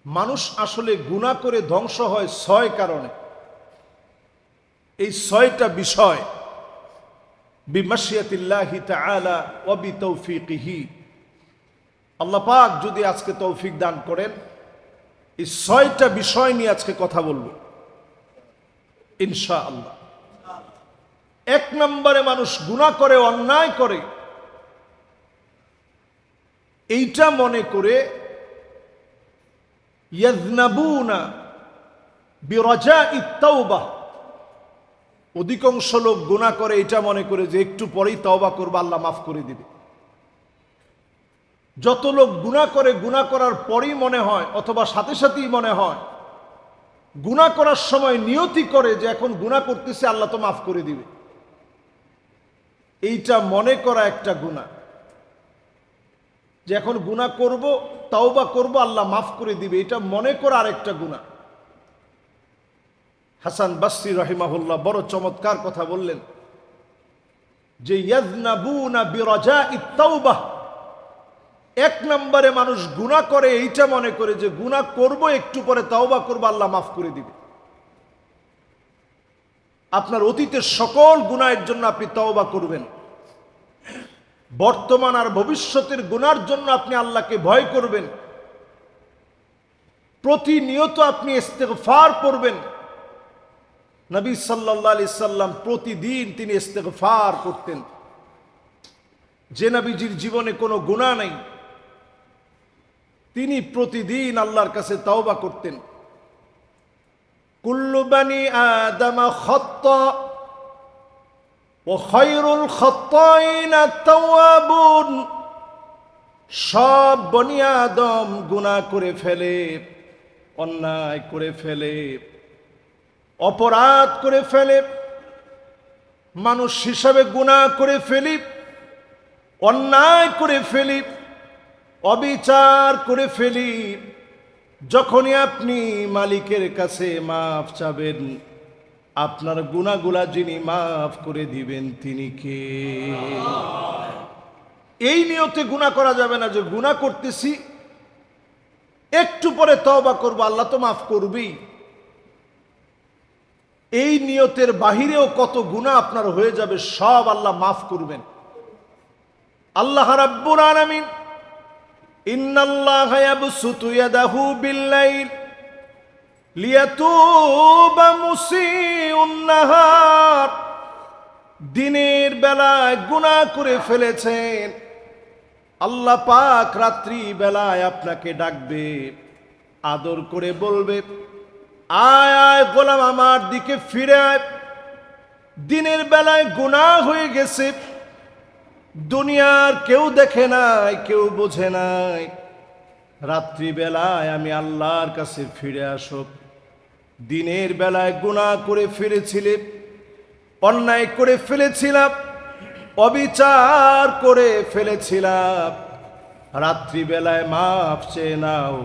মানুষ আসলে গুনাহ করে ধ্বংস হয় ৬ কারণে। এই ৬টা বিষয় বিমাশিয়াতিল্লাহি তাআলা ওয়া বিতৌফিকিহি, আল্লাহ পাক যদি আজকে তৌফিক দান করেন, এই ৬টা বিষয় নিয়ে আজকে কথা বলবো ইনশাআল্লাহ। ১ নম্বরে মানুষ গুনাহ করে, অন্যায় করে, এইটা মনে করে ইয়াযনাবুনা বিরাজাইত তাওবাহ, অধিকাংশ লোক গুনাহ করে এটা মনে করে যে একটু পরেই তওবা করবে, আল্লাহ মাফ করে দিবে। যত লোক গুনাহ করে, গুনাহ করার পরেই মনে হয় অথবা সাথে সাথেই মনে হয়, গুনাহ করার সময় নিয়তি করে যে এখন গুনাহ করতেছে, আল্লাহ তো মাফ করে দিবে। এইটা মনে করা একটা গুনাহ, যে এখন গুনাহ করব, তওবা করব, আল্লাহ মাফ করে দিবে, এটা মনে করা আরেকটা গুনাহ। হাসান বসরি রাহিমাহুল্লাহ বড় চমৎকার কথা বললেন যে ইয়াযনাবুনা বিরাজাইত তাওবাহ, ১ নম্বরে মানুষ গুনাহ করে এইটা মনে করে যে গুনাহ করব, একটু পরে তওবা করব, আল্লাহ মাফ করে দিবে। আপনার অতীতের সকল গুনাহের জন্য আপনি তওবা করবেন, বর্তমান আর ভবিষ্যতের গুনার জন্য আপনি আল্লাহকে ভয় করবেন, প্রতিনিয়ত আপনি ইস্তেগফার করবেন। নবী সাল্লাল্লাহু আলাইহি সাল্লাম প্রতিদিন তিনি ইস্তেগফার করতেন। যে নবীজির জীবনে কোনো গুনাহ নেই, তিনি প্রতিদিন আল্লাহর কাছে তওবা করতেন। কুল্লু বানি আদম খাত্তা ওয়া খায়রুল খাত্তাইনা আত-তাওয়াবুন, সব বনি আদম গুনাহ করে ফেলে, অন্যায় করে ফেলে, অপরাধ করে ফেলে, মানুষ হিসাবে গুনাহ করে ফেলি, অন্যায় করে ফেলি, অবিচার করে ফেলি। যখনই আপনি মালিকের কাছে মাফ চাবেন, আপনার গুনাহগুলা যিনি মাফ করে দিবেন তিনি কে? এই নিয়তে গুনাহ করা যাবে না যে গুনাহ করতেছি, একটু পরে তওবা করব, আল্লাহ তো মাফ করবেই। এই নিয়তের বাহিরেও কত গুনাহ আপনার হয়ে যাবে, সব আল্লাহ মাফ করবেন। আল্লাহ রাব্বুল আলামিন ইন্নাল্লাহা ইয়াবসুতু ইয়াদাহু বিল-লাইল লিয়াতুবা মুসিউন নাহার, দিনের বেলায় গুনাহ করে ফেলেছেন, আল্লাহ পাক রাত্রি বেলায় আপনাকে ডাকবে, আদর করে বলবে, আয় আয় গোলাম, আমার দিকে ফিরে আয়। দিনের বেলায় গুনাহ হয়ে গেছে, দুনিয়ার কেউ দেখে নাই, কেউ বোঝে নাই, রাত্রি বেলায় আমি আল্লাহর কাছে ফিরে আসো। দিনের বেলায় গুনাহ করে ফিরেছিলে, অন্যায় করে ফেলেছিলাম, অবিচার করে ফেলেছিলাম, রাত্রি বেলায় মাফ চেয়ে নাও।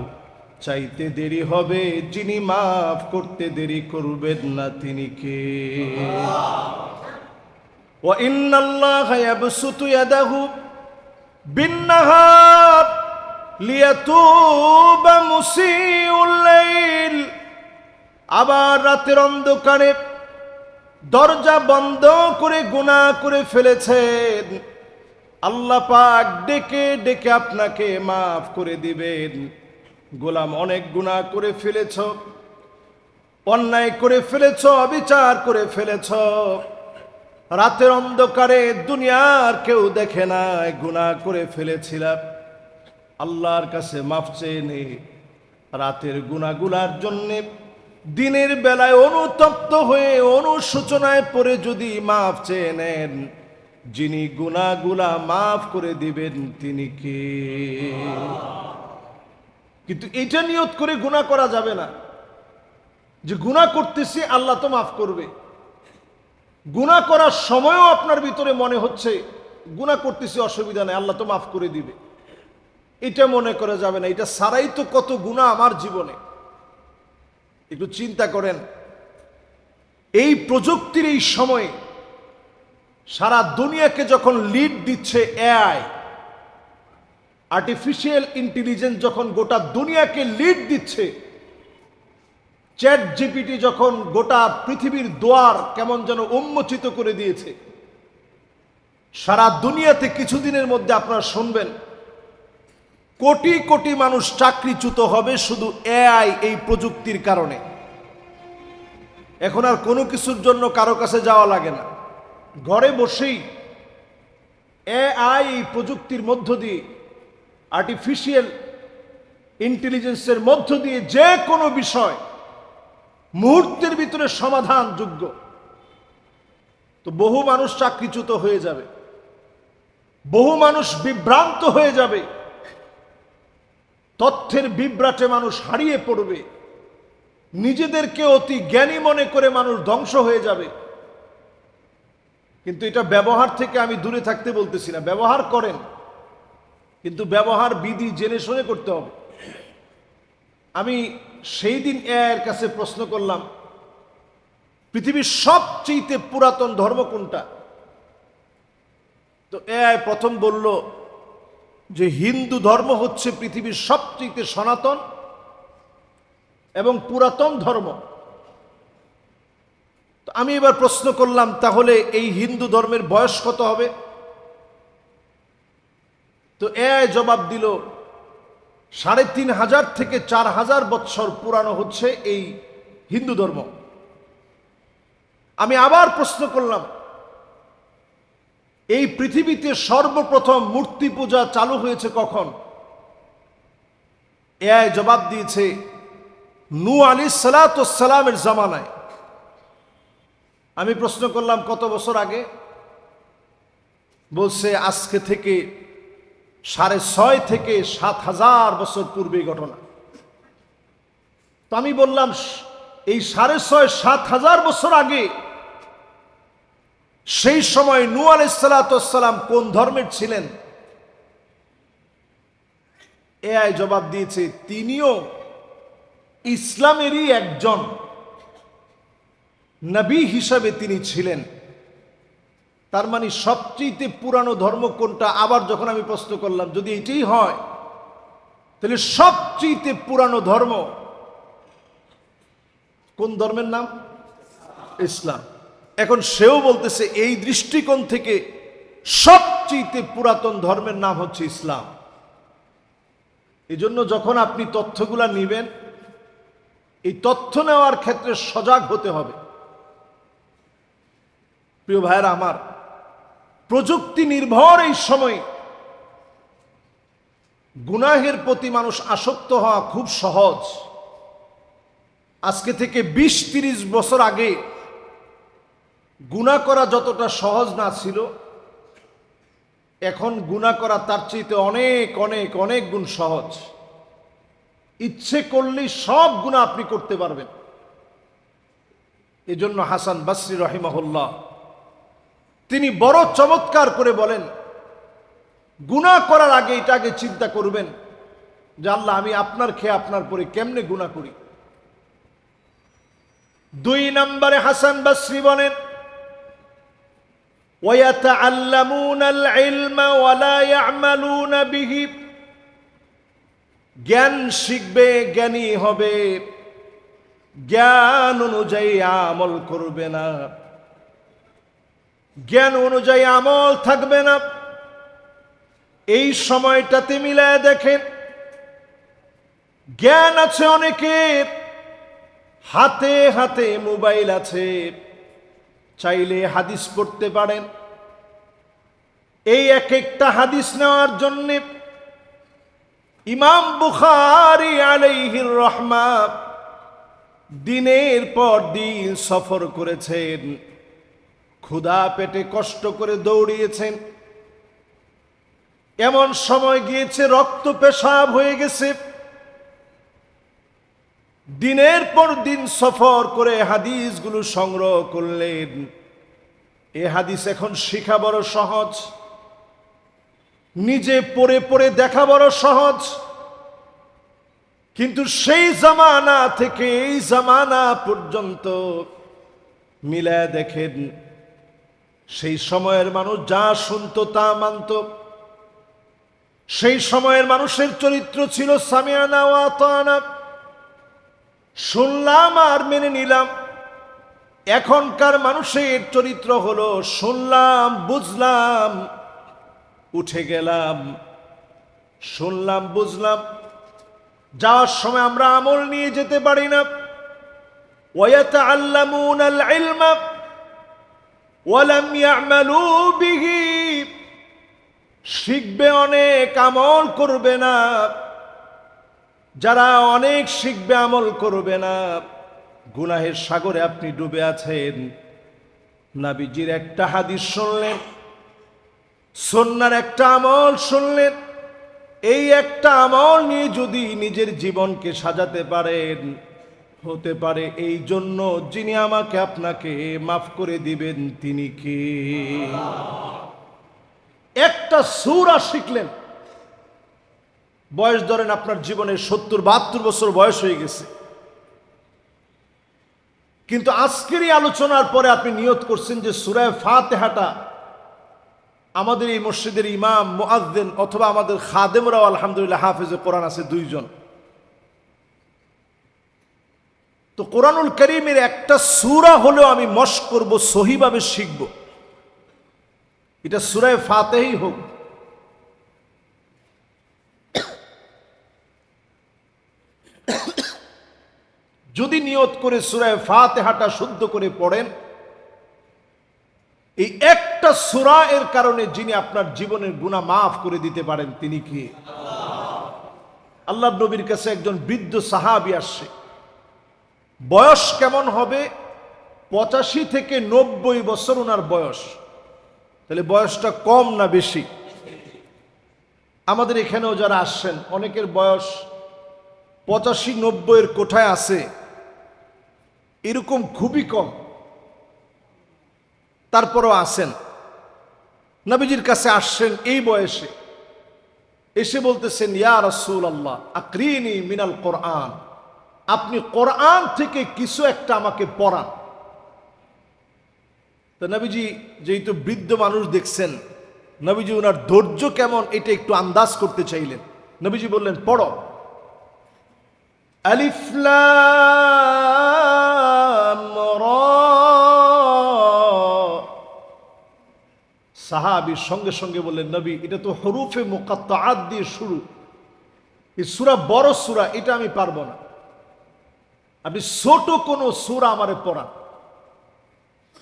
চাইতে দেরি হবে, যিনি মাফ করতে দেরি করবেন না তিনি কে? ওয়া ইন্নাল্লাহা ইয়াবসুতু ইয়াদাহু বিন-নাহার লিয়াতুবা মুসিউল লাইল, আবার রাতের অন্ধকারে দরজা বন্ধ করে গুনাহ করে ফেলেছেন, আল্লাহ পাক ডেকে ডেকে আপনাকে মাফ করে দিবেন। গোলাম, অনেক গুনাহ করে ফেলেছ, অন্যায় করে ফেলেছ, অবিচার করে ফেলেছ, রাতের অন্ধকারে দুনিয়ার কেউ দেখে নাই, গুনাহ করে ফেলেছিলাম, আল্লাহর কাছে মাফ চেয়ে নে। রাতের গুনাহগুলার জন্য দিনের বেলায় অনুতপ্ত হয়ে অনুশোচনায় পড়ে যদি মাফ চেয়ে নেন, যিনি গুনাহগুলা মাফ করে দিবেন তিনি কে? কিন্তু এটা নিয়ত করে গুনাহ করা যাবে না যে গুনাহ করতেছি, আল্লাহ তো মাফ করবে। গুনাহ করার সময়ও আপনার ভিতরে মনে হচ্ছে গুনাহ করতেছি, অসুবিধা নেই, আল্লাহ তো মাফ করে দিবে, এটা মনে করা যাবে না। এটা সারাই তো কত গুনাহ আমার জীবনে। একটু চিন্তা করেন, এই প্রযুক্তির এই সময়ে সারা দুনিয়াকে যখন লিড দিচ্ছে এআই, আর্টিফিশিয়াল ইন্টেলিজেন্স যখন গোটা দুনিয়াকে লিড দিচ্ছে, চ্যাট জিপিটি যখন গোটা পৃথিবীর দুয়ার কেমন যেন উন্মোচিত করে দিয়েছে, সারা দুনিয়াতে কিছুদিনের মধ্যে আপনারা শুনবেন কোটি কোটি মানুষ চাকরিচ্যুত হবে শুধু এআই, এই প্রযুক্তির কারণে। এখন আর কোনো কিছুর জন্য কারো কাছে যাওয়া লাগে না, ঘরে বসেই এআই, এই প্রযুক্তির মধ্য দিয়ে, আর্টিফিশিয়াল ইন্টেলিজেন্সের মধ্য দিয়ে যে কোনো বিষয় মুহূর্তের ভিতরে সমাধানযোগ্য। তো বহু মানুষ চাকরিচ্যুত হয়ে যাবে, বহু মানুষ বিভ্রান্ত হয়ে যাবে, তথ্যের বিভ্রাটে মানুষ হারিয়ে পড়বে, নিজেদেরকে অতি জ্ঞানী মনে করে মানুষ ধ্বংস হয়ে যাবে। কিন্তু এটা ব্যবহার থেকে আমি দূরে থাকতে বলতেছি না, ব্যবহার করেন, কিন্তু ব্যবহার বিধি জেনে শুনে করতে হবে। আমি সেই দিন এর কাছে প্রশ্ন করলাম, পৃথিবীর সবচেয়ে পুরাতন ধর্ম কোনটা? তো এআই প্রথম বলল যে হিন্দু ধর্ম হচ্ছে পৃথিবীর সবচেয়ে সনাতন এবং পুরাতন ধর্ম। তো আমি এবার প্রশ্ন করলাম, তাহলে এই হিন্দু ধর্মের বয়স কত হবে? তো এআই জবাব দিল ৩,৫০০ থেকে ৪,০০০ বৎসর পুরানো হচ্ছে এই হিন্দু ধর্ম। আমি আবার প্রশ্ন করলাম, এই পৃথিবীতে সর্বপ্রথম মূর্তি পূজা চালু হয়েছে কখন? এআই জবাব দিয়েছে নূহ আলাইহিস সালামের জামানায়। আমি প্রশ্ন করলাম কত বছর আগে? বলছে আজকে থেকে ৬৫০ থেকে ৭,০০০ বছর পূর্বে ঘটনা। তো আমি বললাম এই ৬৫০-৭,০০০ বছর আগে, সেই সময় নূহ আলাইহিস সালাম কোন ধর্মের ছিলেন? এআই জবাব দিয়েছে তিনিও ইসলামেরই একজন নবী হিসাবে তিনি ছিলেন। তার মানে সবচেয়ে পুরানো ধর্ম কোনটা? আবার যখন আমি প্রশ্ন করলাম যদি এটাই হয় তাহলে সবচেয়ে পুরানো ধর্ম কোন ধর্মের নাম? ইসলাম। এখন সেও বলতেছে এই দৃষ্টিকোণ থেকে সবচেয়ে পুরাতন ধর্মের নাম হচ্ছে ইসলাম। এজন্য যখন আপনি তথ্যগুলা নেবেন, এই তথ্য নেওয়ার ক্ষেত্রে সজাগ হতে হবে। প্রিয় ভাইয়েরা আমার, প্রযুক্তি নির্ভর এই সময় গুনাহের প্রতি মানুষ আসক্ত হওয়া খুব সহজ। আজকে থেকে ২০-৩০ বছর আগে গুনাহ করা যতটা সহজ না ছিল, এখন গুনাহ করা তার চাইতে অনেক অনেক অনেক গুণ সহজ। ইচ্ছে করলেই সব গুনাহ আপনি করতে পারবেন। এজন্য হাসান বসরি রাহিমাহুল্লাহ তিনি বড় চমৎকার করে বলেন, গুনাহ করার আগে এটা আগে চিন্তা করবেন যে আল্লাহ আমি আপনার খেয়ে আপনার পরে কেমনে গুনাহ করি। ২ নম্বরে হাসান বসরি বলেন, وَيَتَعَلَّمُونَ الْعِلْمَ وَلَا يَعْمَلُونَ بِهِ, জ্ঞান শিখবে, জ্ঞানী হবে, জ্ঞান অনুযায়ী আমল করবে না, জ্ঞান অনুযায়ী আমল থাকবে না। এই সময়টাতে মিলায় দেখেন, জ্ঞান আছে অনেকের, হাতে হাতে মোবাইল আছে, চাইলে হাদিস পড়তে পারেন। এই এক একটা হাদিস নেওয়ার জন্য ইমাম বুখারী আলাইহির রহমা দিনের পর দিন সফর করেছেন, ক্ষুধা পেটে কষ্ট করে দৌড়িয়েছেন। এমন সময় গিয়েছে রক্ত পেশাব হয়ে গেছে। দিনের পর দিন সফর করে হাদিসগুলো সংগ্রহ করলেন। এ হাদিস এখন শেখা বড় সহজ, নিজে পড়ে পড়ে দেখা বড় সহজ। কিন্তু সেই জামানা থেকে এই জামানা পর্যন্ত মিলায় দেখেন, সেই সময়ের মানুষ যা শুনতো তা মানত, সেই সময়ের মানুষের চরিত্র ছিল সামিআনা ওয়া আতানা, শুনলাম আর মেনে নিলাম। এখনকার মানুষের চরিত্র হলো শুনলাম বুঝলাম উঠে গেলাম, শুনলাম বুঝলাম, যাওয়ার সময় আমরা আমল নিয়ে যেতে পারি না। ওয়ায়াতাআল্লামুনাল ইলমা ওয়া লাম ইয়া'মালু বিহি, শিখবে অনেক আমল করবে না। যারা অনেক শিখবে আমল করবে না, গুনাহের সাগরে আপনি ডুবে আছেন। নবীজির একটা হাদিস শুনলেন, সুন্নাহর একটা আমল শুনলেন, এই একটা আমল নিয়ে যদি নিজের জীবনকে সাজাতে পারেন, হতে পারে এই জন্য যিনি আমাকে আপনাকে মাফ করে দিবেন তিনি কে? একটা সূরা শিখলেন, বয়স ধরেন আপনার জীবনের 70-72 বছর বয়স হয়ে গেছে, কিন্তু আজকের এই আলোচনার পরে আপনি নিয়ত করছেন যে সূরা ফাতিহাটা আমাদের এই মসজিদের ইমাম, মুয়াজ্জিন অথবা আমাদের খাদেমরাও আলহামদুলিল্লাহ হাফেজে কোরআন আছে 2 জন। তো কোরআনুল কারীমের একটা সূরা হলেও আমি মশক করব, সহিভাবে শিখব। এটা সূরা ফাতিহাই হোক। যদি নিয়ত করে সূরা ফাতিহাটা শুদ্ধ করে পড়েন, এই একটা সূরা এর কারণে যিনি আপনার জীবনের গুনাহ মাফ করে দিতে পারেন তিনি কি? আল্লাহর নবীর কাছে একজন বৃদ্ধ সাহাবী আসছে। বয়স কেমন হবে? 85 থেকে 90 বছর ওনার বয়স। তাহলে বয়সটা কম না বেশি? আমাদের এখানেও যারা আসছেন অনেকের বয়স 85-90 এর কোঠায় আছে, এরকম খুবই কম, তারপরও আসেন। নবীজির কাছে আসছেন এই বয়সে, এসে বলতেছেন ইয়া রাসূলুল্লাহ আকরিনি মিনাল কোরআন, আপনি কোরআন থেকে কিছু একটা আমাকে পড়ান। তো নবীজি যেহেতু বৃদ্ধ মানুষ দেখছেন, নবীজি ওনার ধৈর্য কেমন এটা একটু আন্দাজ করতে চাইলেন। নবীজি বললেন পড়ো। আলিফ লাম রা। সাহাবীর সঙ্গে সঙ্গে বললেন নবী এটা তো হরুফে মুকাত্তাআত দিয়ে শুরু, এই সূরা বড় সূরা, এটা আমি পারবো না, আপনি ছোট কোন সূরা আমারে পড়ান।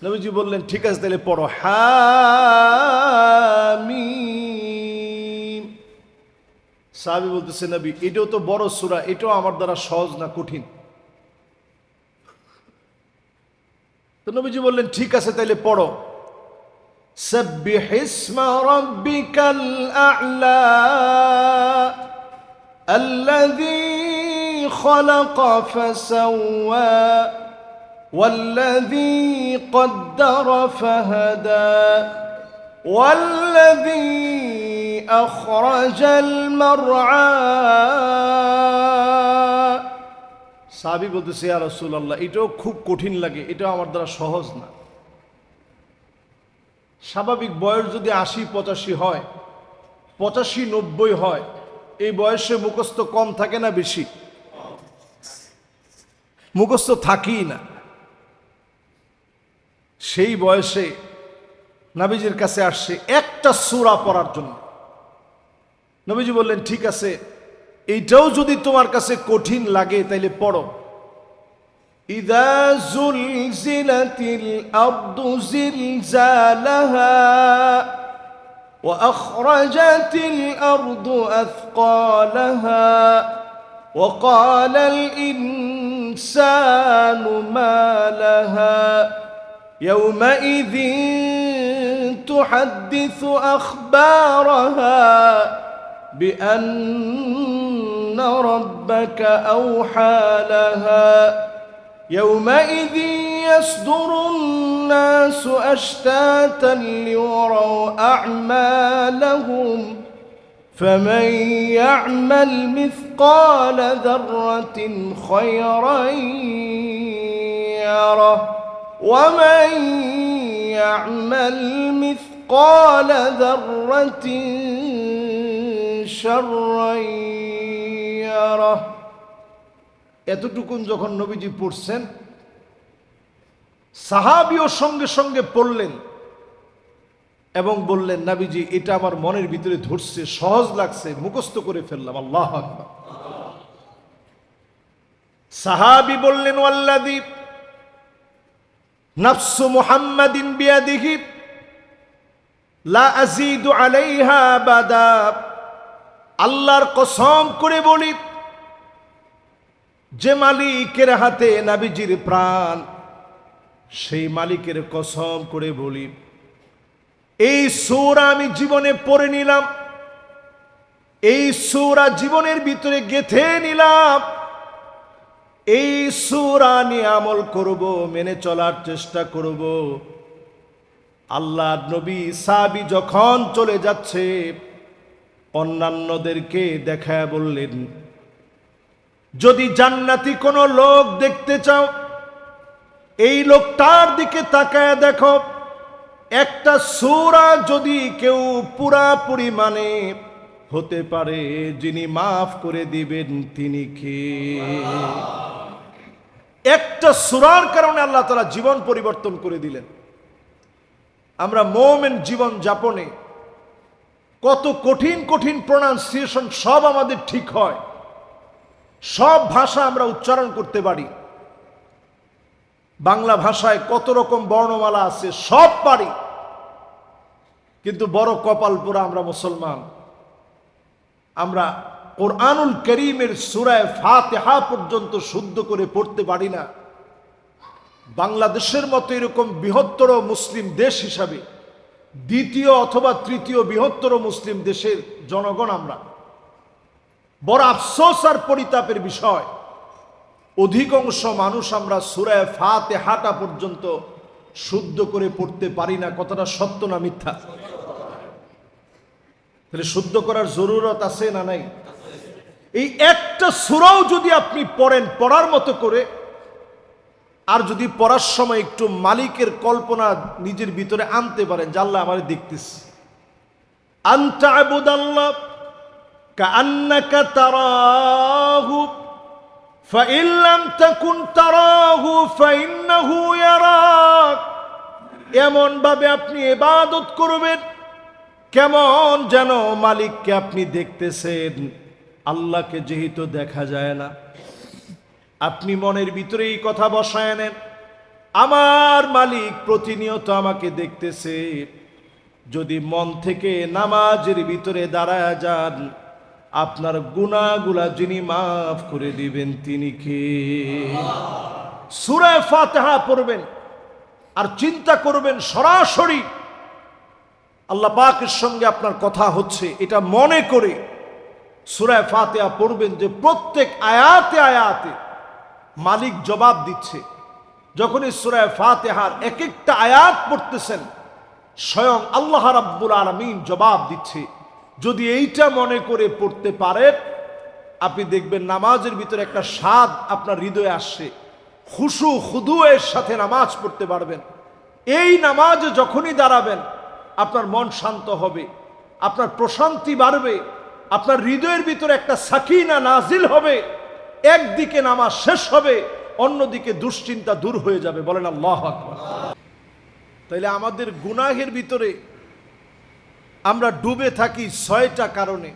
নবীজি বললেন ঠিক আছে তাহলে পড়ো হামিম। সাহাবী বলতেছে নবী এটাও তো বড় সূরা, এটাও আমার দ্বারা সহজ না কঠিন। তো নবীজি বললেন ঠিক আছে তাহলে পড়ো সাব্বিহ ইসমা রাব্বিকাল আ'লা আল্লাযী خلق فسوى والذي قدر فهدى والذي أخرج المرعى। সাহাবী বলতেছে ইয়া রাসূলুল্লাহ এটাও খুব কঠিন লাগে, এটাও আমার দ্বারা সহজ না। স্বাভাবিক বয়স যদি 80-85 হয়, 85-90 হয়, এই বয়সে মুখস্থ কম থাকে না বেশি? মুখস্থ থাকেই না। সেই বয়সে নবীজির কাছে আসছে একটা সূরা পড়ার জন্য। নবীজি বললেন ঠিক আছে এইটাও যদি তোমার কাছে কঠিন লাগে তাইলে পড়ো ইযা যুলজিলাতিল আরদু জিলজালাহা ওয়া আখরাজাতিল আরদু আথকালাহা ওয়া ক্বালাল ইনসানু মা লাহা ইয়াওমাইযিন তুহাদ্দিসু আখবারাহা بأن ربك أوحى لها يومئذ يصدر الناس أشتاتا ليروا أعمالهم فمن يعمل مثقال ذرة خيرا يره ومن يعمل مثقال ذرة شرا يره এতটুকুন যখন নবীজি পড়ছেন সাহাবীও সঙ্গে সঙ্গে পড়লেন এবং বললেন নবীজি এটা আমার মনের ভিতরে ধরছে, সহজ লাগছে, মুখস্থ করে ফেললাম। আল্লাহু আকবার। সাহাবী বললেন ওয়াল্লাযী নাফসু মুহাম্মাদিন বিয়াদিহি লা আযীদু আলাইহা আবাদা, আল্লাহর কসম করে বলি যে মালিকের হাতে নবীজির প্রাণ, সেই মালিকের কসম করে বলি এই সূরা আমি জীবনে পড়ে নিলাম, এই সূরা জীবনের ভিতরে গেঁথে নিলাম, এই সূরা নিয়ে আমল করব, মেনে চলার চেষ্টা করব। আল্লাহর নবী সাহাবী যখন চলে যাচ্ছে অন্যান্যদেরকে দেখায় বললেন যদি জান্নাতি কোনো লোক দেখতে চাও এই লোকটার দিকে তাকায় দেখো, একটা সূরা যদি কেউ পুরাপুরি মানে হতে পারে যিনি মাফ করে দিবেন তিনি কে? একটা সূরার কারণে আল্লাহ তাআলা জীবন পরিবর্তন করে দিলেন। আমরা মুমিন জীবন যাপনে কত কঠিন কঠিন প্রোনাউন্সিয়েশন সব আমাদের ঠিক হয়, সব ভাষা আমরা উচ্চারণ করতে পারি, বাংলা ভাষায় কত রকম বর্ণমালা আছে সব পারি, কিন্তু বড় কপাল পোড়া আমরা মুসলমান, আমরা কোরআনুল কারীমের সূরা ফাতিহা পর্যন্ত শুদ্ধ করে পড়তে পারি না। বাংলাদেশের মতো এরকম বৃহত্তর মুসলিম দেশ হিসাবে দ্বিতীয় অথবা তৃতীয় বৃহত্তর মুসলিম দেশের জনগণ আমরা, বড় আফসোস আর পরিতাপের বিষয় অধিকাংশ মানুষ আমরা সূরা ফাতিহাটা পর্যন্ত শুদ্ধ করে পড়তে পারি না। কথাটা সত্য না মিথ্যা? তাহলে শুদ্ধ করার জরুরত আছে না নাই? এই একটা সূরাও যদি আপনি পড়েন পড়ার মতো করে, আর যদি পড়ার সময় একটু মালিকের কল্পনা নিজের ভিতরে আনতে পারেন যে আল্লাহ আমারে দেখতেছে, আনতা আবুদাল্লাহ কাআন্নাকা তারাহু ফাইন লাম তাকুন তারাহু ফাইন্নাহু ইয়ারাক, এমন ভাবে আপনি ইবাদত করবেন কেমন যেন মালিককে আপনি দেখতেছেন। আল্লাহকে যেহেতু দেখা যায় না, আপনি মনের ভিতরে এই কথা বসায় নেন আমার মালিক প্রতিনিয়ত আমাকে দেখতেছে। যদি মন থেকে নামাজের ভিতরে দাঁড়ায় যান, আপনার গুনাহগুলা যিনি মাফ করে দিবেন তিনি কে? সূরা ফাতিহা পড়বেন আর চিন্তা করবেন সরাসরি আল্লাহ পাকের সঙ্গে আপনার কথা হচ্ছে, এটা মনে করে সূরা ফাতিহা পড়বেন যে প্রত্যেক আয়াতে আয়াতে মালিক জবাব দিচ্ছে। যখন এই সূরা ফাতিহার এক একটা আয়াত পড়তেছেন স্বয়ং আল্লাহ রাব্বুল আলামিন জবাব দিচ্ছে। যদি এইটা মনে করে পড়তে পারেন, আপনি দেখবেন নামাজের ভিতরে একটা স্বাদ আপনার হৃদয়ে আসছে, খুশু খুদুয়ের সাথে নামাজ পড়তে পারবেন। এই নামাজে যখনই দাঁড়াবেন আপনার মন শান্ত হবে, আপনার প্রশান্তি বাড়বে, আপনার হৃদয়ের ভিতরে একটা সাকিনা নাজিল হবে। একদিকে নামাজ শেষ হবে, অন্যদিকে দুশ্চিন্তা দূর হয়ে যাবে। বলেন আল্লাহু আকবার। তাইলে আমাদের গুনাহের ভিতরে আমরা ডুবে থাকি 6টা কারণে।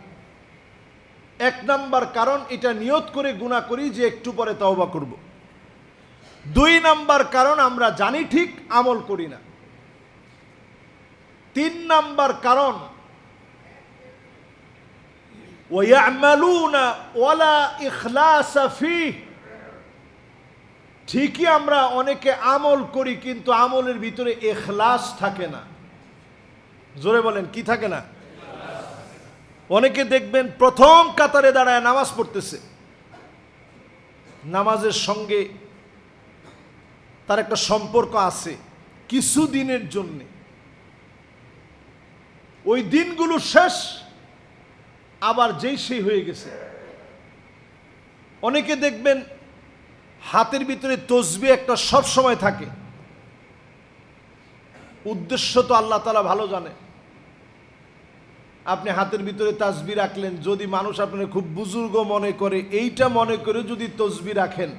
1 নাম্বার কারণ, এটা নিয়ত করে গুনাহ করি যে একটু পরে তওবা করব। 2 নাম্বার কারণ, আমরা জানি ঠিক আমল করি না। 3 নাম্বার কারণ, ওয়ায়ামালুনা ওয়ালা ইখলাসা ফীহ, ঠিকই আমরা অনেকে আমল করি কিন্তু আমলের ভিতরে ইখলাস থাকে না। জোরে বলেন, কি থাকে না? অনেকে দেখবেন প্রথম কাতারে দাঁড়ায় নামাজ পড়তেছে, নামাজের সঙ্গে তার একটা সম্পর্ক আছে কিছু দিনের জন্য, ওই দিনগুলো শেষ, আবার যেই সেই হয়ে গেছে। অনেকে দেখবেন হাতের ভিতরে তসবিহ একটা সব সময় থাকে, উদ্দেশ্য তো আল্লাহ তাআলা ভালো জানে। আপনি হাতের ভিতরে তাসবিহ রাখলেন, যদি মানুষ আপনার খুব বুজুর্গ মনে করে, এইটা মনে করে যদি তসবিহ রাখেন,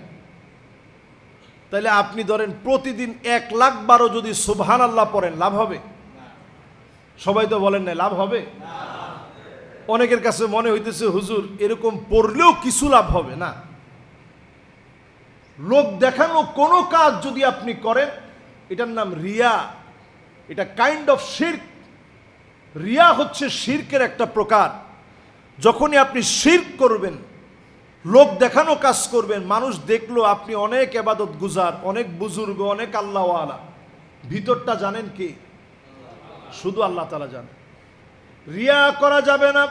তাহলে আপনি ধরেন প্রতিদিন 1,00,000 বারও যদি সুবহানাল্লাহ পড়েন, লাভ হবে? সবাই তো বলেন না, লাভ হবে? অনেকের কাছে মনে হইতেছে হুজুর এরকম পড়লেও কিছু লাভ হবে না। লোক দেখানো কোনো কাজ যদি আপনি করেন, এটার নাম রিয়া, এটা কাইন্ড অফ শিরক। রিয়া হচ্ছে শিরকের একটা প্রকার। যখনই আপনি শিরক করবেন, লোক দেখানো কাজ করবেন, মানুষ দেখলো আপনি অনেক ইবাদত গুজার, অনেক বুজুর্গ, অনেক আল্লাহওয়ালা, ভিতরটা জানেন কি? শুধু আল্লাহ তাআলা জানেন। রিয়া করা যাবে না।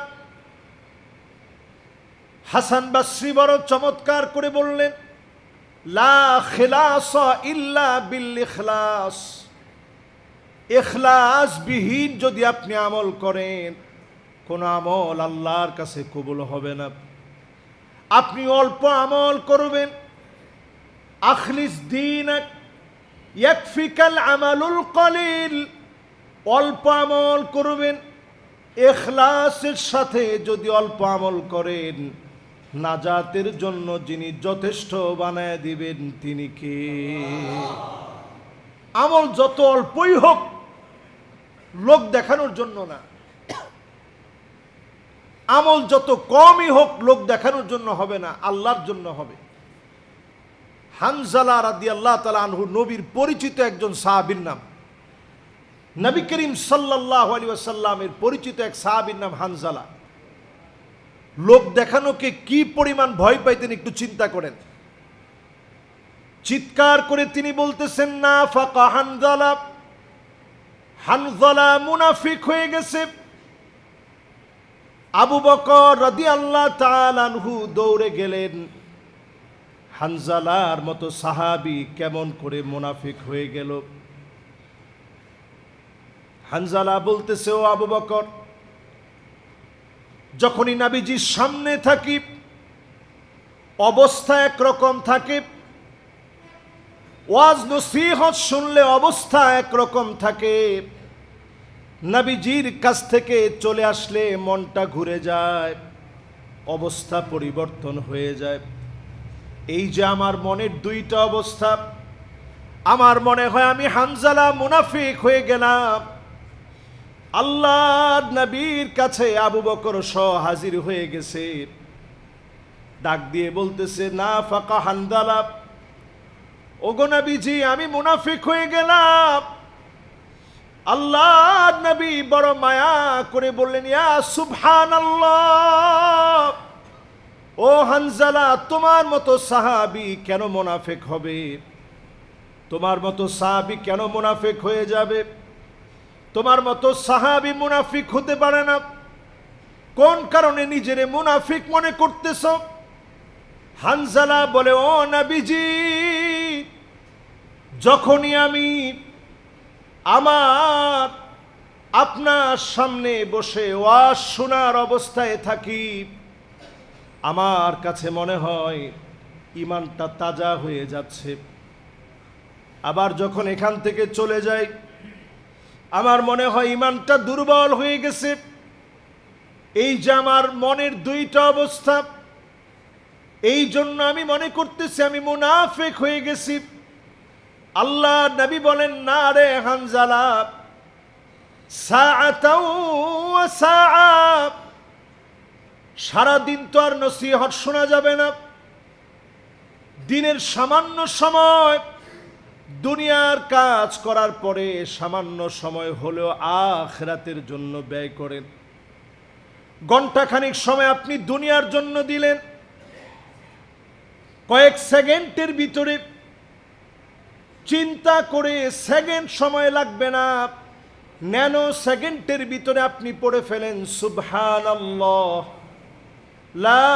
হাসান বসরি বড় চমৎকার করে বললেন, লা খিলাসা ইল্লা বিল ইখলাস। ইখলাস বিহীন যদি আপনি আমল করেন, কোন আমল আল্লাহর কাছে কবুল হবে না। আপনি অল্প আমল করবেন, আখলিস দীনাক ইয়াকফিকাল আমালুল কলিল। অল্প আমল করবেন, ইখলাসের সাথে যদি অল্প আমল করেন, নাজাতের জন্য যিনি যথেষ্ট বানায় দিবেন তিনি কে? আমল যত অল্পই হোক, লোক দেখানোর জন্য না। আমল যত কমই হোক, লোক দেখানোর জন্য হবে না, আল্লাহর জন্য হবে। হানজালা রাদিয়াল্লাহু তাআলা আনহু নবীর পরিচিত একজন সাহাবীর নাম। নবী করিম সাল্লাল্লাহু আলাইহি ওয়াসাল্লামের পরিচিত এক সাহাবীর নাম হানজালা। লোক দেখানোকে কি পরিমাণ ভয় পাইতেন একটু চিন্তা করেন। চিৎকার করে তিনি বলতেছেন, না ফাকা হানজালা, হানজালা মুনাফিক হয়ে গেছে। আবু বকর রাদিয়াল্লাহু তাআলা আনহু দৌড়ে গেলেন, হানজালার মতো সাহাবী কেমন করে মুনাফিক হয়ে গেল? হানজালা বলতেছে, ও আবু বকর, যখনই নবীজির সামনে থাকি অবস্থা একরকম থাকে, ওয়াজ নসিহত শুনলে অবস্থা একরকম থাকে, নবীজির কাছ থেকে চলে আসলে মনটা ঘুরে যায়, অবস্থা পরিবর্তন হয়ে যায়। এই যে আমার মনের দুইটা অবস্থা, আমার মনে হয় আমি হানজালা মুনাফিক হয়ে গেলাম। আল্লাহর নবীর কাছে আবু বকর সহ হাজির হয়ে গেছে, ডাক দিয়ে বলতেছে, না ফাকা হানজালা, ওগো নবীজি আমি মুনাফিক হয়ে গেলাম। আল্লাহর নবী বড় মায়া করে বললেন, ইয়া সুবহানাল্লাহ, ও হানজালা, তোমার মতো সাহাবী কেন মুনাফিক হবে? তোমার মতো সাহাবী কেন মুনাফিক হয়ে যাবে? তোমার মতো সাহাবী মুনাফিক হতে পারে না। কোন কারণে নিজেরে মুনাফিক মনে করতেছ? হানজালা বলে, ও নবীজি, যখনই আমি আপনার সামনে বসে ওয়াজ শোনার অবস্থায় থাকি, আমার কাছে মনে হয় ঈমানটা তাজা হয়ে যাচ্ছে। আবার যখন এখান থেকে চলে যাই, আমার মনে হয় ঈমানটা দুর্বল হয়ে গেছে। এই যে আমার মনের দুইটা অবস্থা, এই জন্য আমি মনে করতেছি আমি মুনাফিক হয়ে গেছি। আল্লাহ নবী বলেন, না রে হানজালা, সাআতাও ওয়া সাআ, সারাদিন তো আর নসিহত শোনা যাবে না। দিনের সামান্য সময় দুনিয়ার কাজ করার পরে সামান্য সময় হলেও আখিরাতের জন্য ব্যয় করেন। ঘন্টাখানিক সময় আপনি দুনিয়ার জন্য দিলেন, কয়েক সেকেন্ডের ভিতরে চিন্তা করে, সেকেন্ড সময় লাগবে না, ন্যানো সেকেন্ডের ভিতরে আপনি পড়ে ফেলেন সুবহানাল্লাহ, লা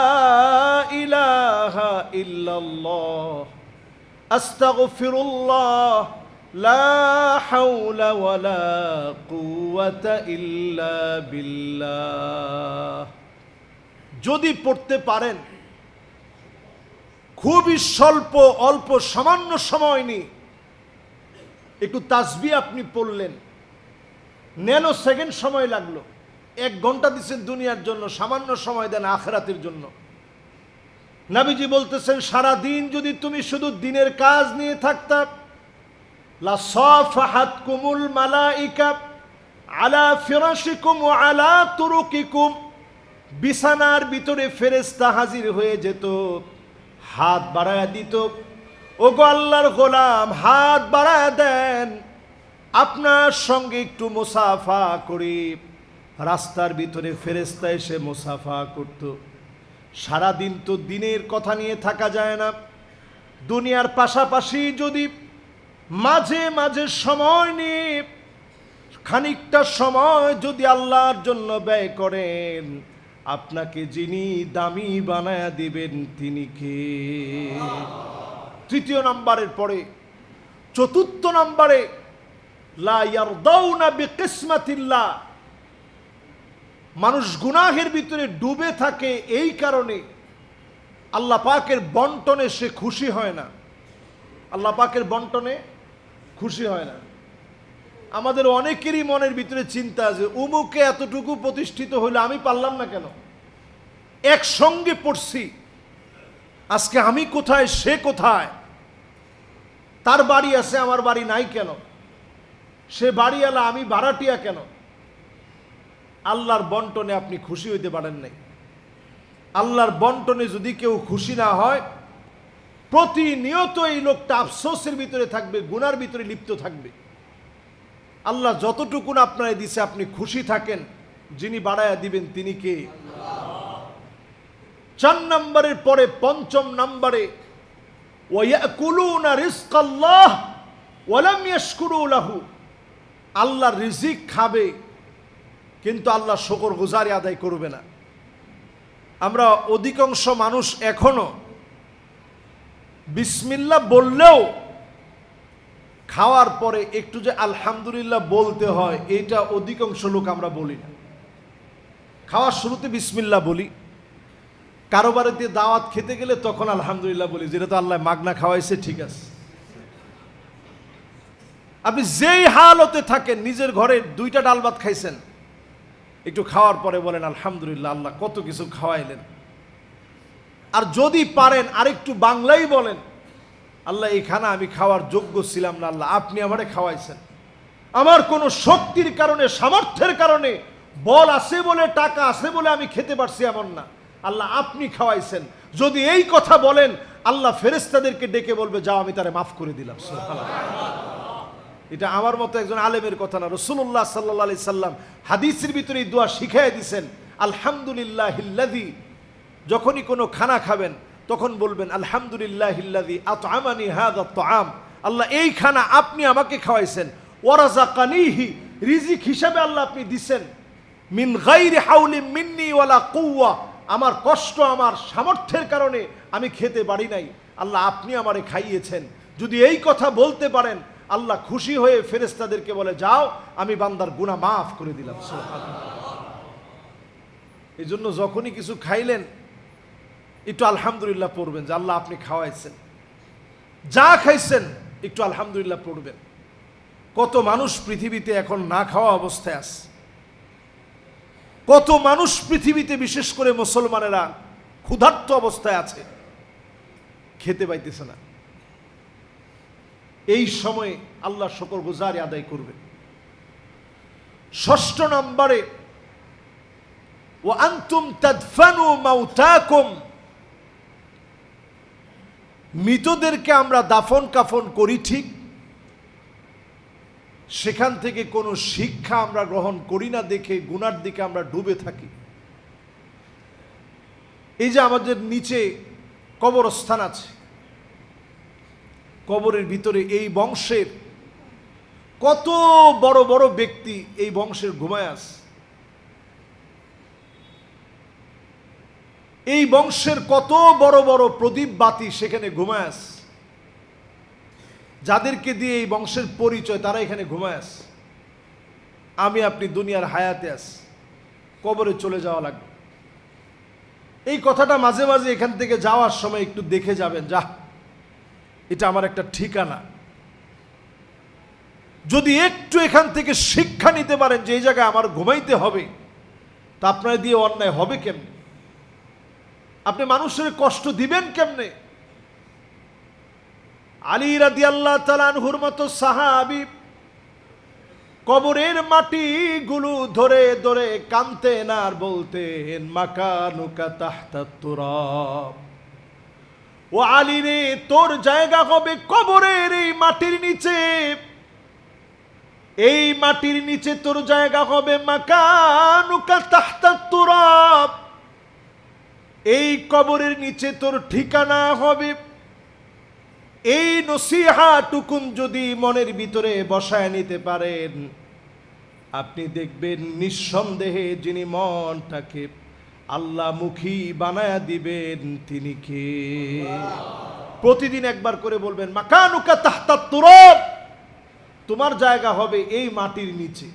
ইলাহা ইল্লাল্লাহ, আস্তাগফিরুল্লাহ, লা হাওলা ওয়ালা কুওয়াতা ইল্লা বিল্লাহ। যদি পড়তে পারেন, খুবই স্বল্প, অল্প সামান্য সময় নিয়ে একটু তাসবিহ আপনি পড়লেন, ন্যানো সেকেন্ড সময় লাগলো, 1 ঘন্টা দিচ্ছেন দুনিয়ার জন্য, সামান্য সময় দেন আখিরাতের জন্য। নবীজি বলতেছেন সারা দিন যদি তুমি শুধু দিনের কাজ নিয়ে থাকতা, লা সাফাহাতকুমুল মালাইকা আলা ফিরাশিকুম ওয়া আলা তুরুকিকুম, বিছানার ভিতরে ফেরেশতা হাজির হয়ে যেত, হাত বাড়ায়া দিত, ওগো আল্লাহর গোলাম হাত বাড়ায়া দেন, আপনার সঙ্গে একটু মুসাফা করি। রাস্তার ভিতরে ফেরেশতা এসে মুসাফা করত। সারাদিন তো দিনের কথা নিয়ে থাকা যায় না, দুনিয়ার পাশাপাশি যদি মাঝে মাঝে সময় নিয়ে খানিকটা সময় যদি আল্লাহর জন্য ব্যয় করেন, আপনাকে যিনি দামি বানায়া দিবেন তিনি কে? 3 নম্বরের পরে 4 নম্বরে লা ইয়ারদাউনা বিকিসমাতিল্লাহ, মানুষ গুনাহের ভিতরে ডুবে থাকে এই কারণে আল্লাহ পাকের বন্টনে সে খুশি হয় না। আল্লাহ পাকের বন্টনে খুশি হয় না। আমাদের অনেকেরই মনের ভিতরে চিন্তা আছে, উমুকে এতটুকু প্রতিষ্ঠিত হইলে আমি পারলাম না কেন? একসঙ্গে পড়ছি, আজকে আমি কোথায় সে কোথায়? তার বাড়ি আছে আমার বাড়ি নাই কেন? সে বাড়িওয়ালা আমি ভাড়াটিয়া কেন? আল্লাহর বন্টনে আপনি খুশি হইতে পারেন নাই। আল্লাহর বন্টনে যদি কেউ খুশি না হয়, প্রতিনিয়ত এই লোকটা আফসোসের ভিতরে থাকবে, গুনার ভিতরে লিপ্ত থাকবে। আল্লাহ যতটুকুন আপনারা দিছে আপনি খুশি থাকেন, যিনি বাড়ায়া দিবেন তিনি কে? 4 নম্বরের পরে 5ম নম্বরে ওয়ায়াকুলুনা রিজকাল্লাহ ওয়া লাম ইয়াশকুরু লাহু, আল্লাহর রিজিক খাবে কিন্তু আল্লাহ শুকরগুজারি আদায় করবে না। আমরা অধিকাংশ মানুষ এখনো বিসমিল্লাহ বললেও খাওয়ার পরে একটু যে আলহামদুলিল্লাহ বলতে হয়, এটা অধিকাংশ লোক আমরা বলি না। খাওয়ার শুরুতে বিসমিল্লাহ বলি, কারো বাড়িতে দাওয়াত খেতে গেলে তখন আলহামদুলিল্লাহ বলি, যেটা তো আল্লাহ মাগনা খাওয়াইছে, ঠিক আছে। আপনি যেই হালতে থাকেন, নিজের ঘরে 2টা ডাল ভাত খাইছেন, একটু খাওয়ার পরে বলেন আলহামদুলিল্লাহ, আল্লাহ কত কিছু খাওয়াইলেন। আর যদি পারেন আরেকটু বাংলাই বলেন, আল্লাহ এই খানা আমি খাওয়ার যোগ্য ছিলাম না, আল্লাহ আপনি আমারে খাওয়াইছেন। আমার কোনো শক্তির কারণে, সামর্থ্যের কারণে, বল আছে বলে, টাকা আছে বলে আমি খেতে পারছি এমন না, আল্লাহ আপনি খাওয়াইছেন। যদি এই কথা বলেন, আল্লাহ ফেরেশতাদেরকে ডেকে বলবে যাও আমি তারে মাফ করে দিলাম। এটা আমার মতো একজন আলেমের কথা না, রাসূলুল্লাহ সাল্লাল্লাহু আলাইহি সাল্লাম হাদিসের ভিতরে এই দোয়া শিখাই দিয়েছেন। আলহামদুলিল্লাহিল্লাযী, যখনই কোনো খানা খাবেন তখন বলবেন আলহামদুলিল্লাহিল্লাযী আত'আমানি হাযা আত-তা'আম, আল্লাহ এই খানা আপনি আমাকে খাওয়াইছেন। ওয়া রাযাকানিহি, রিজিক হিসাবে আল্লাহ আপনি দিবেন। মিন গায়রি হাওলিন মিন্নি ওয়ালা কুওয়া, আমার কষ্ট, আমার সামর্থ্যের কারণে আমি খেতে পারি নাই, আল্লাহ আপনি আমারে খাইয়েছেন। যদি এই কথা বলতে পারেন, আল্লাহ খুশি হয়ে ফেরেশতাদেরকে বলে যাও আমি বান্দার গুনাহ মাফ করে দিলাম। সুবহানাল্লাহ। এই জন্য যখনই কিছু খাইলেন একটু আলহামদুলিল্লাহ পড়বেন, যে আল্লাহ আপনি খাওয়াইছেন। যা খাইছেন একটু আলহামদুলিল্লাহ পড়বেন। কত মানুষ পৃথিবীতে এখন না খাওয়া অবস্থায় আছে, কত মানুষ পৃথিবীতে বিশেষ করে মুসলমানেরা ক্ষুধার্ত অবস্থায় আছে, খেতে পাইতেছে না। এই সময়ে আল্লাহ শুকরগুজারি আদায় করবে। 6 নম্বরে ওয়া আনতুম তাদফানু মাউতাকুম, মৃতদেরকে আমরা দাফন কাফন করি ঠিক, সেখান থেকে কোনো শিক্ষা আমরা গ্রহণ করি না দেখে গুনার দিকে আমরা ডুবে থাকি। এই যে আমাদের নিচে কবরস্থান আছে, কবরের ভিতরে এই বংশের কত বড় বড় ব্যক্তি এই বংশের ঘুমায় আছে। এই বংশের কত বড় বড় প্রদীপ বাতি সেখানে ঘুমায় আছে। যাদেরকে দিয়ে এই বংশের পরিচয়, তারা এখানে ঘুমায় আছে। আমি আপনি দুনিয়ার হায়াতে আছি, কবরে চলে যাওয়া লাগবে। এই কথাটা মাঝে মাঝে এখান থেকে যাওয়ার সময় একটু দেখে যাবেন, যা এটা আমার একটা ঠিকানা। যদি একটু এখান থেকে শিক্ষা নিতে পারেন যে এই জায়গায় আমার ঘুমাইতে হবে, তা আপনার দিয়ে অন্যায় হবে কেমনে? আপনি মানুষের কষ্ট দিবেন কেমনে? আলী রাদিয়াল্লাহু তাআলা আনহুর মতো সাহাবী কবরের মাটিগুলো ধরে ধরে কাঁদতেন আর বলতেন মাকানুকা তাহতাত তুরাব, ও আলী রে, তোর জায়গা হবে কবরের এই মাটির নিচে, এই মাটির নিচে তোর জায়গা হবে। মাকানুকা তাহতাত তুরাব, এই কবরের নিচে তোর ঠিকানা হবে। এই নসিহাটুকুন যদি মনের ভিতরে বসায় নিতে পারেন, আপনি দেখবেন নিঃসন্দেহে যিনি মনটাকে আল্লাহমুখী বানায়া দিবেন তিনি কে। প্রতিদিন একবার করে বলবেন মাকানুকা তাহতাত তুরাব, তোমার জায়গা হবে এই মাটির নিচে।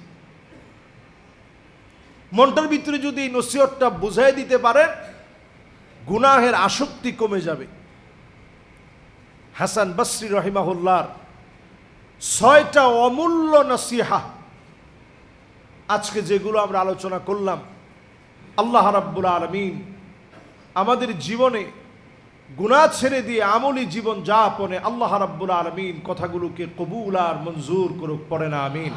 মনটার ভিতরে যদি এই নসিহতটা বুঝাই দিতে পারেন, গুনাহের আসক্তি কমে যাবে। হাসান বসরি রহিমাহুল্লাহর 6টা অমূল্য নসিহা আজকে যেগুলো আমরা আলোচনা করলাম, আল্লাহ রাব্বুল আলামিন আমাদের জীবনে গুনাহ ছেড়ে দিয়ে আমলি জীবন যাপনে আল্লাহ রাব্বুল আলামিন কথাগুলোকে কবুল আর মঞ্জুর করুক, পড়েন আমিন।